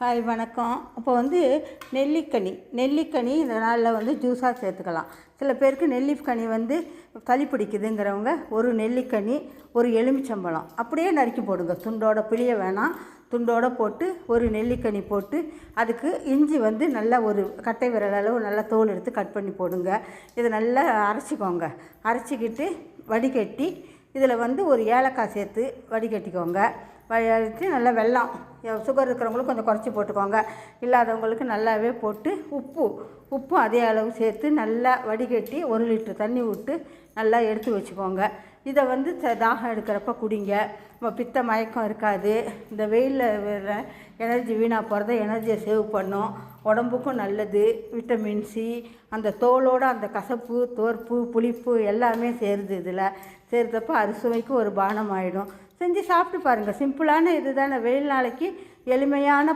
Hi வணக்கம். இப்போ நெல்லிக்கனி இந்த நாளில் ஜூஸாக சேர்த்துக்கலாம். சில பேருக்கு நெல்லிக்கனி சளி பிடிக்குதுங்கிறவங்க ஒரு நெல்லிக்கனி ஒரு எலுமிச்சம்பழம் அப்படியே நறுக்கி போடுங்க. துண்டோட பிழிய வேணாம், துண்டோடு போட்டு ஒரு நெல்லிக்கனி போட்டு அதுக்கு இஞ்சி நல்லா ஒரு கட்டை விரல் அளவு நல்லா தோல் எடுத்து கட் பண்ணி போடுங்க. இதை நல்லா அரைச்சிக்கோங்க. அரைச்சிக்கிட்டு வடிகட்டி இதில் ஒரு ஏலக்காய் சேர்த்து வடிகட்டிக்கோங்க. வச்சு நல்லா வெல்லம், சுகர் இருக்கிறவங்களுக்கு கொஞ்சம் குறைச்சி போட்டுக்கோங்க. இல்லாதவங்களுக்கு நல்லாவே போட்டு உப்பு அதே அளவு சேர்த்து நல்லா வடிகட்டி 1 லிட்டர் தண்ணி விட்டு நல்லா எடுத்து வச்சுக்கோங்க. இதை தாகம் எடுக்கிறப்ப குடிங்க. பித்த மயக்கம் இருக்காது. இந்த வெயிலில் எனர்ஜி வீணாக போகிறத எனர்ஜியை சேவ் பண்ணும். உடம்புக்கும் நல்லது. விட்டமின் சி, அந்த தோலோடு அந்த கசப்பு, தோற்பு, புளிப்பு எல்லாமே சேருது. இதில் சேர்த்தப்போ அறுசுவைக்கு ஒரு பானம் ஆகிடும். செஞ்சு சாப்பிட்டு பாருங்கள். சிம்பிளான இது தானே. வெயில் நாளைக்கு எளிமையான